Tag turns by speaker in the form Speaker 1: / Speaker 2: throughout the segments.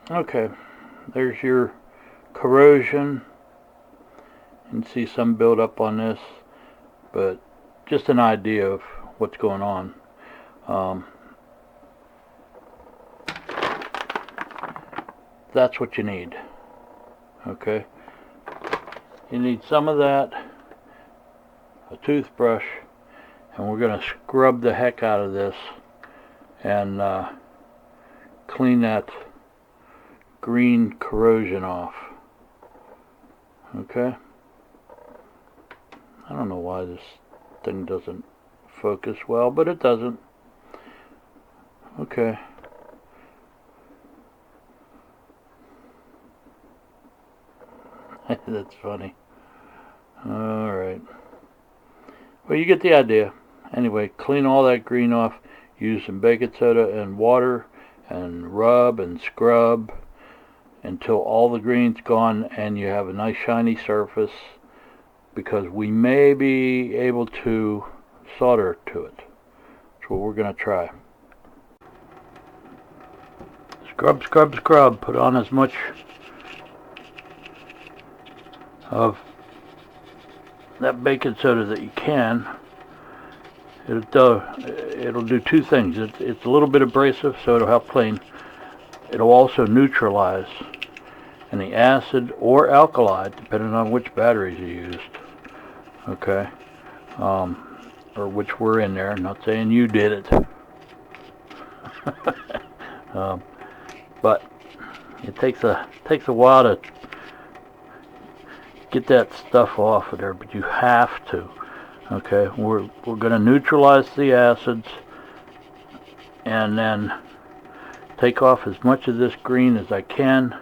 Speaker 1: Okay, there's your corrosion. You can see some build up on this, but just an idea of what's going on. That's what you need. Okay, you need some of that, a toothbrush, and we're going to scrub the heck out of this and clean that green corrosion off. Okay, I don't know why this thing doesn't focus well, but it doesn't. Okay, that's funny. Alright, well, you get the idea. Anyway, clean all that green off. Use some baking soda and water and rub and scrub until all the green's gone and you have a nice shiny surface, because we may be able to solder to it. That's what we're going to try. Scrub, scrub, scrub. Put on as much of that baking soda that you can. It'll do two things. It's a little bit abrasive, so it'll help clean. It'll also neutralize any acid or alkali, depending on which batteries you used. Okay, or which were in there. I'm not saying you did it, but it takes a while to get that stuff off of there. But you have to. Okay, we're going to neutralize the acids and then take off as much of this green as I can,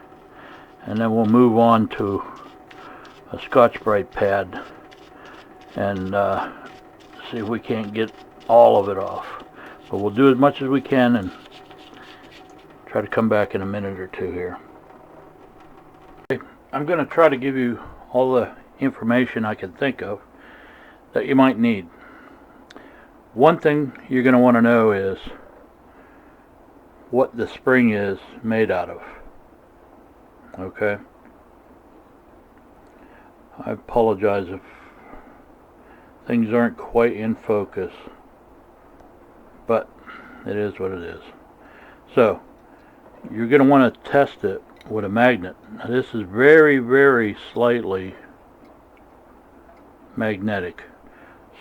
Speaker 1: and then we'll move on to a Scotch-Brite pad and see if we can't get all of it off. But we'll do as much as we can and try to come back in a minute or two here. Okay, I'm going to try to give you all the information I can think of that you might need. One thing you're going to want to know is what the spring is made out of. Okay, I apologize if things aren't quite in focus, but it is what it is. So you're going to want to test it with a magnet. Now, this is very, very slightly magnetic.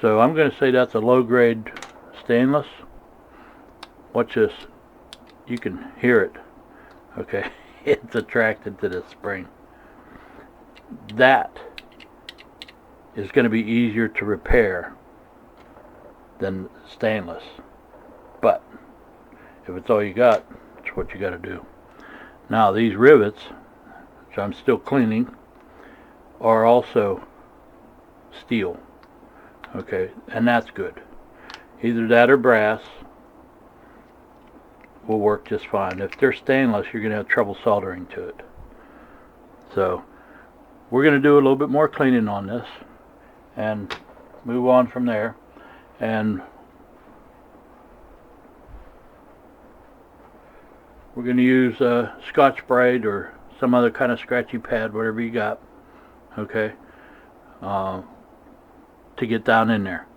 Speaker 1: So I'm going to say that's a low-grade stainless. Watch this. You can hear it. Okay, it's attracted to this spring. That is going to be easier to repair than stainless. But if it's all you got, it's what you got to do. Now these rivets, which I'm still cleaning, are also steel. Okay, and that's good. Either that or brass will work just fine. If they're stainless, you're going to have trouble soldering to it. So we're going to do a little bit more cleaning on this and move on from there. And we're going to use Scotch-Brite or some other kind of scratchy pad, whatever you got. Okay. To get down in there.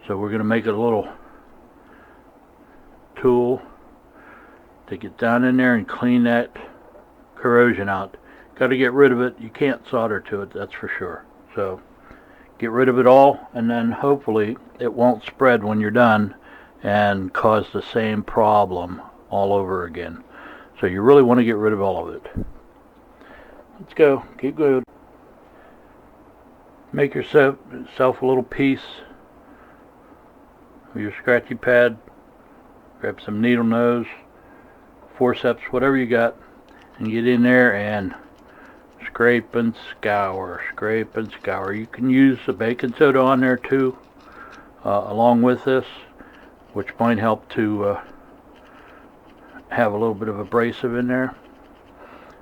Speaker 1: So we're going to make a little tool to get down in there and clean that corrosion out. Got to get rid of it. You can't solder to it, that's for sure. So get rid of it all, and then hopefully it won't spread when you're done and cause the same problem all over again. So you really want to get rid of all of it. Let's go. Keep going. Make yourself a little piece with your scratchy pad. Grab some needle nose, forceps, whatever you got, and get in there and scrape and scour, scrape and scour. You can use the baking soda on there too, along with this, which might help to have a little bit of abrasive in there.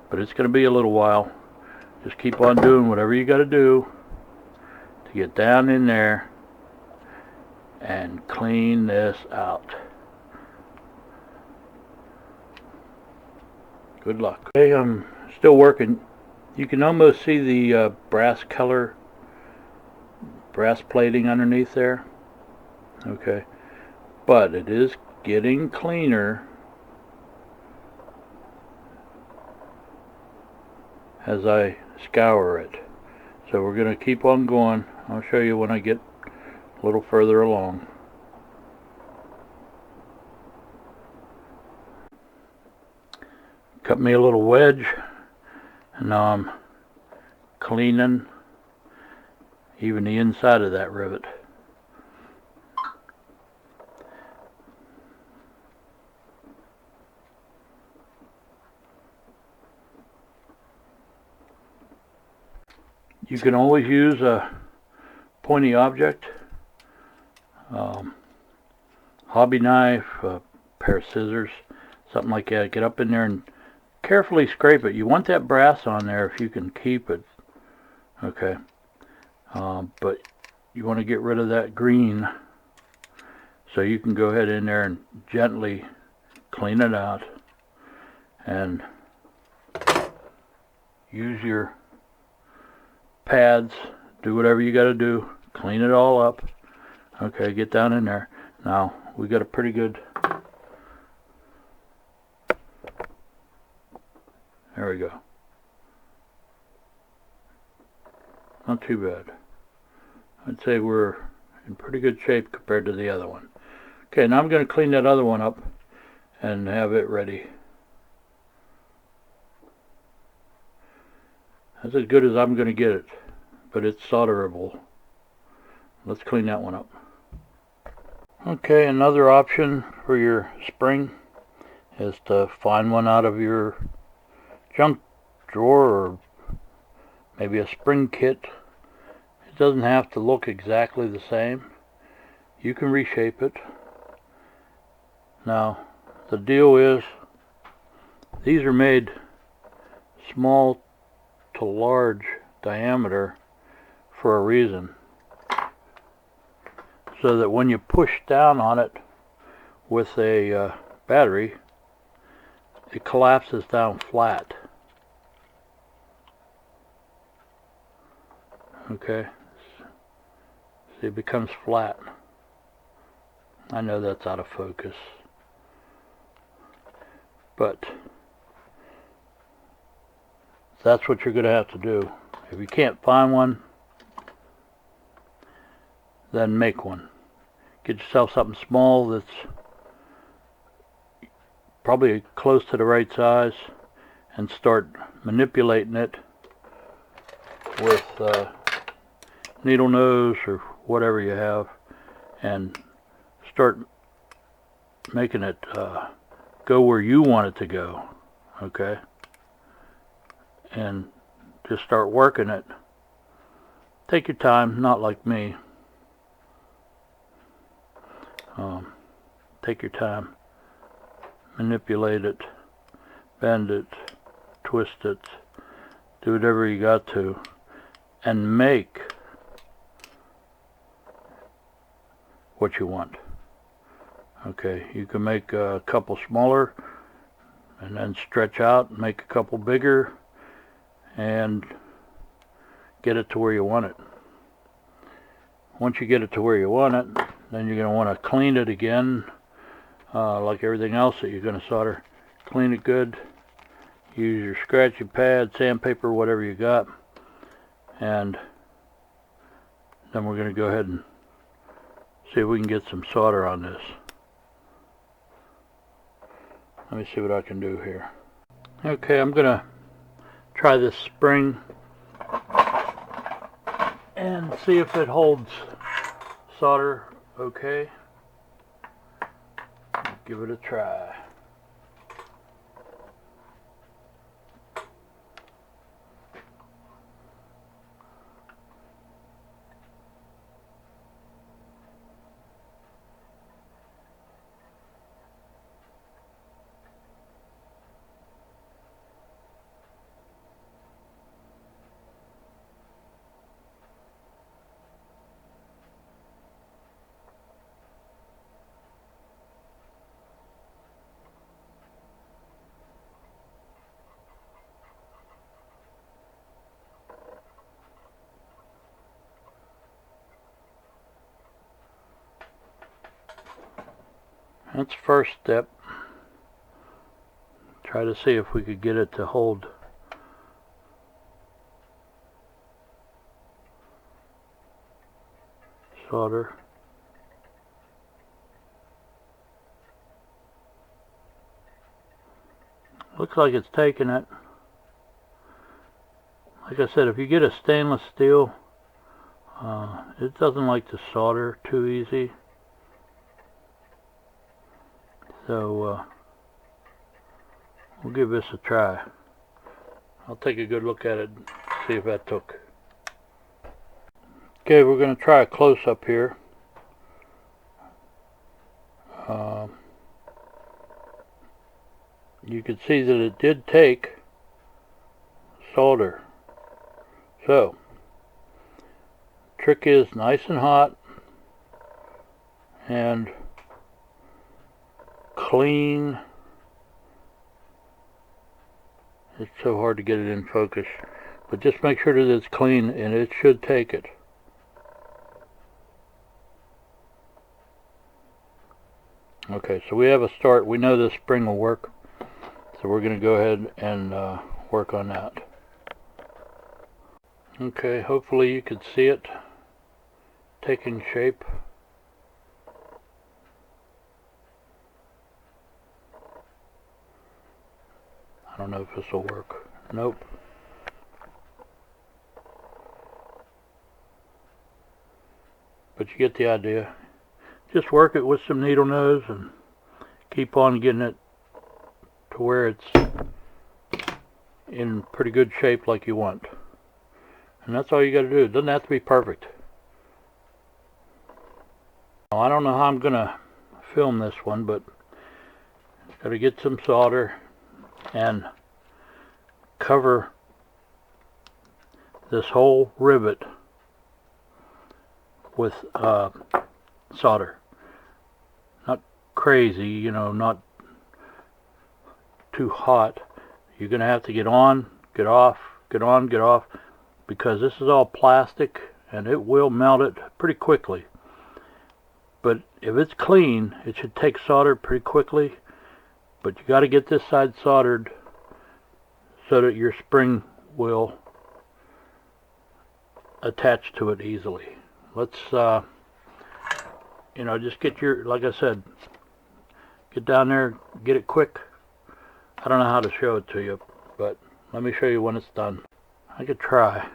Speaker 1: But it's going to be a little while. Just keep on doing whatever you got to do to get down in there and clean this out. Good luck. Okay, I'm still working. You can almost see the brass plating underneath there. Okay, but it is getting cleaner as I scour it. So we're going to keep on going. I'll show you when I get a little further along. Cut me a little wedge, and now I'm cleaning even the inside of that rivet. You can always use a pointy object, hobby knife, a pair of scissors, something like that. Get up in there and carefully scrape it. You want that brass on there if you can keep it. Okay, but you want to get rid of that green, so you can go ahead in there and gently clean it out and use your pads, do whatever you got to do, clean it all up. Okay, get down in there. Now we got a pretty good, there we go, not too bad. I'd say we're in pretty good shape compared to the other one. Okay, now I'm going to clean that other one up and have it ready. That's as good as I'm going to get it, but it's solderable. Let's clean that one up. Okay, another option for your spring is to find one out of your junk drawer or maybe a spring kit. It doesn't have to look exactly the same. You can reshape it. Now, the deal is these are made small to large diameter for a reason, so that when you push down on it with a battery, it collapses down flat. Okay, see, it becomes flat. I know that's out of focus, but that's what you're going to have to do. If you can't find one, then make one. Get yourself something small that's probably close to the right size and start manipulating it with needle nose or whatever you have, and start making it go where you want it to go. Okay, and just start working it. Take your time, not like me. Take your time, manipulate it, bend it, twist it, do whatever you got to, and make what you want. Okay, you can make a couple smaller and then stretch out, make a couple bigger, and get it to where you want it. Once you get it to where you want it, then you're going to want to clean it again, like everything else that you're going to solder. Clean it good, use your scratching pad, sandpaper, whatever you got, and then we're going to go ahead and see if we can get some solder on this. Let me see what I can do here. Okay, I'm going to try this spring and see if it holds solder okay. Give it a try. That's the first step. Try to see if we could get it to hold. Solder. Looks like it's taking it. Like I said, if you get a stainless steel, it doesn't like to solder too easy. So we'll give this a try. I'll take a good look at it and see if that took. Okay, we're going to try a close-up here. You can see that it did take solder. So, trick is nice and hot and clean. It's so hard to get it in focus, but just make sure that it's clean and it should take it. Okay, so we have a start. We know this spring will work, so we're going to go ahead and work on that. Okay, hopefully you can see it taking shape. I don't know if this will work. Nope. But you get the idea. Just work it with some needle nose and keep on getting it to where it's in pretty good shape like you want. And that's all you got to do. It doesn't have to be perfect. Now, I don't know how I'm going to film this one, but got to get some solder and cover this whole rivet with solder. Not crazy, you know, not too hot. You're going to have to get on, get off, get on, get off, because this is all plastic and it will melt it pretty quickly. But if it's clean, it should take solder pretty quickly. But you got to get this side soldered so that your spring will attach to it easily. Let's you know, just get your, like I said, get down there, get it quick. I don't know how to show it to you, but let me show you when it's done. I could try.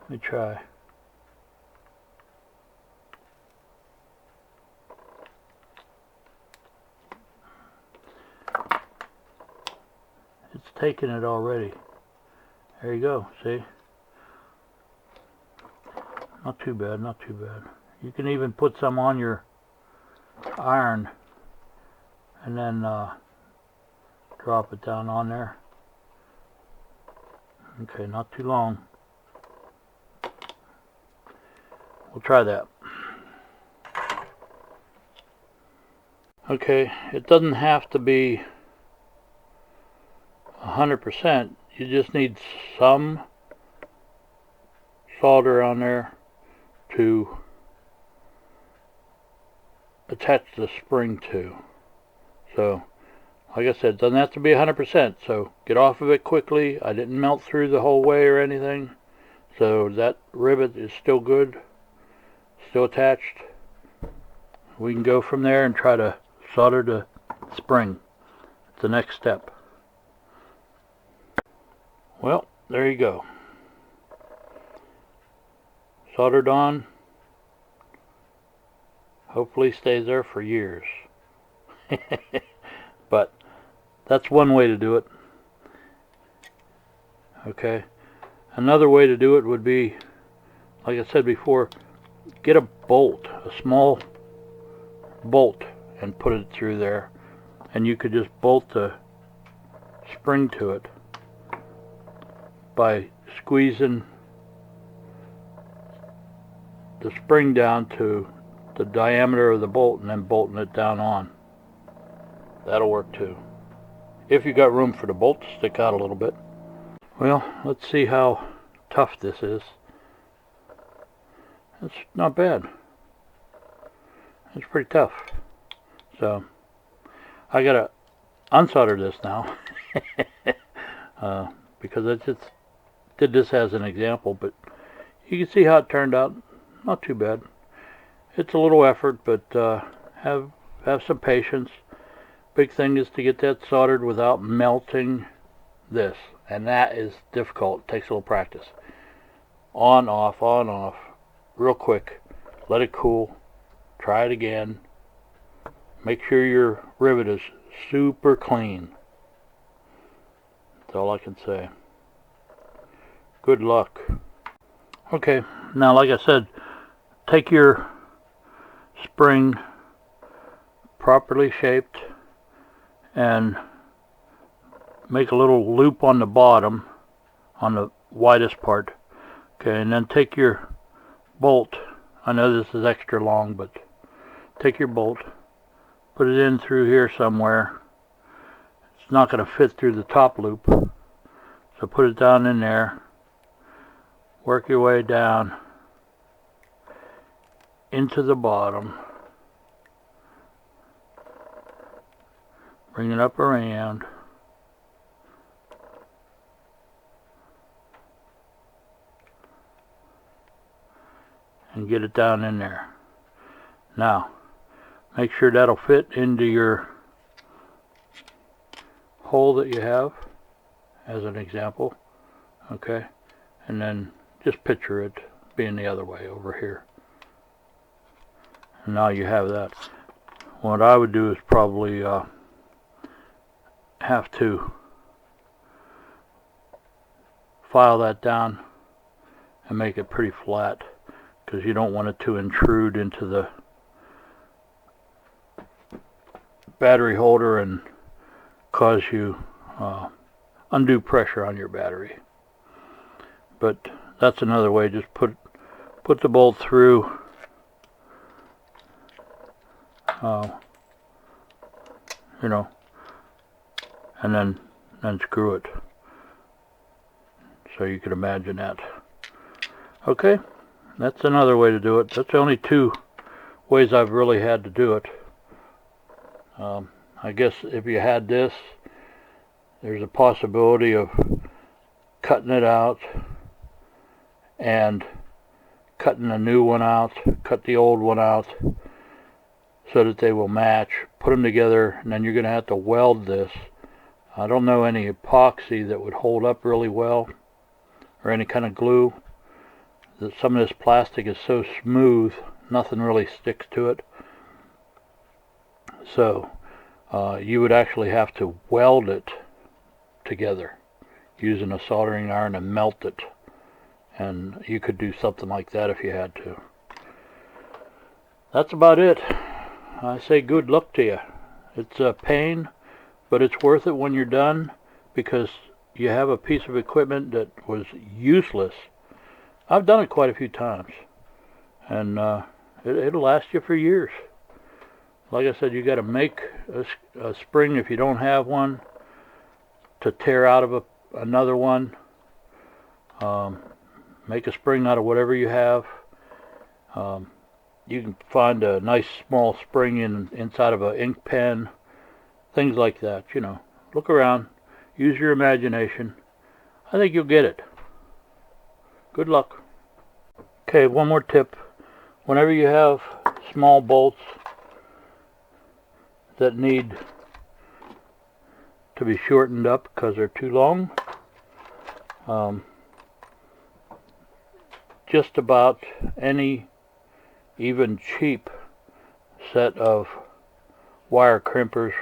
Speaker 1: Let me try. It's taking it already. There you go, see? Not too bad, not too bad. You can even put some on your iron and then drop it down on there. Okay, not too long. We'll try that. Okay, it doesn't have to be 100%. You just need some solder on there to attach the spring to. So, like I said, it doesn't have to be 100%, so get off of it quickly. I didn't melt through the whole way or anything, so that rivet is still good, still attached. We can go from there and try to solder the spring. It's the next step. Well, there you go. Soldered on. Hopefully stays there for years. But that's one way to do it. Okay. Another way to do it would be, like I said before, get a bolt, a small bolt, and put it through there. And you could just bolt the spring to it by squeezing the spring down to the diameter of the bolt and then bolting it down on. That'll work too, if you got room for the bolt to stick out a little bit. Well, let's see how tough this is. It's not bad. It's pretty tough. So I gotta unsolder this now because I just did this as an example, but you can see how it turned out. Not too bad. It's a little effort, but have some patience. Big thing is to get that soldered without melting this, and that is difficult. It takes a little practice. On, off, real quick. Let it cool. Try it again. Make sure your rivet is super clean. That's all I can say. Good luck. Okay, now like I said, take your spring properly shaped and make a little loop on the bottom, on the widest part. Okay, and then take your bolt. I know this is extra long, but take your bolt, put it in through here somewhere. It's not going to fit through the top loop, so put it down in there. Work your way down into the bottom. Bring it up around. And get it down in there. Now, make sure that'll fit into your hole that you have, as an example. Okay, and then just picture it being the other way over here. And now you have that. What I would do is probably have to file that down and make it pretty flat, because you don't want it to intrude into the battery holder and cause you undue pressure on your battery. But that's another way. Just put the bolt through, you know, and then screw it. So you can imagine that. Okay, that's another way to do it. That's the only two ways I've really had to do it. I guess if you had this, there's a possibility of cutting it out and cutting a new one out, cut the old one out so that they will match, put them together, and then you're going to have to weld this. I don't know any epoxy that would hold up really well, or any kind of glue. Some of this plastic is so smooth, nothing really sticks to it. So you would actually have to weld it together using a soldering iron and melt it. And you could do something like that if you had to. That's about it. I say good luck to you. It's a pain, but it's worth it when you're done, because you have a piece of equipment that was useless. I've done it quite a few times, and it'll last you for years. Like I said, you got to make a spring if you don't have one to tear out of another one. Make a spring out of whatever you have. You can find a nice small spring inside of an ink pen, things like that. You know, look around, use your imagination. I think you'll get it. Good luck. Okay, one more tip. Whenever you have small bolts that need to be shortened up because they're too long, just about any even cheap set of wire crimpers,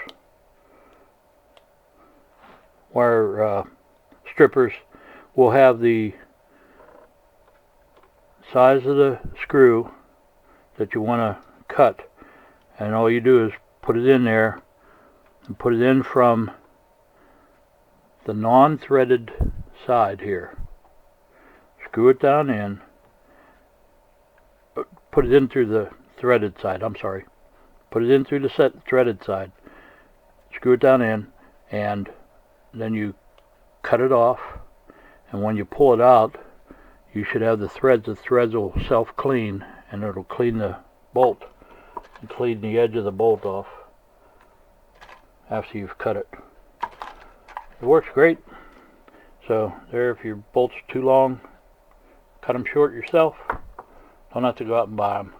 Speaker 1: wire strippers will have the size of the screw that you want to cut, and all you do is put it in there and put it in from the non-threaded side here. Screw it down in. Put it in through the threaded side, I'm sorry. Put it in through the threaded side. Screw it down in, and then you cut it off, and when you pull it out, you should have the threads. The threads will self-clean, and it'll clean the bolt and clean the edge of the bolt off. after you've cut it. It works great. So there, if your bolts are too long, cut them short yourself. Don't have to go out and buy them.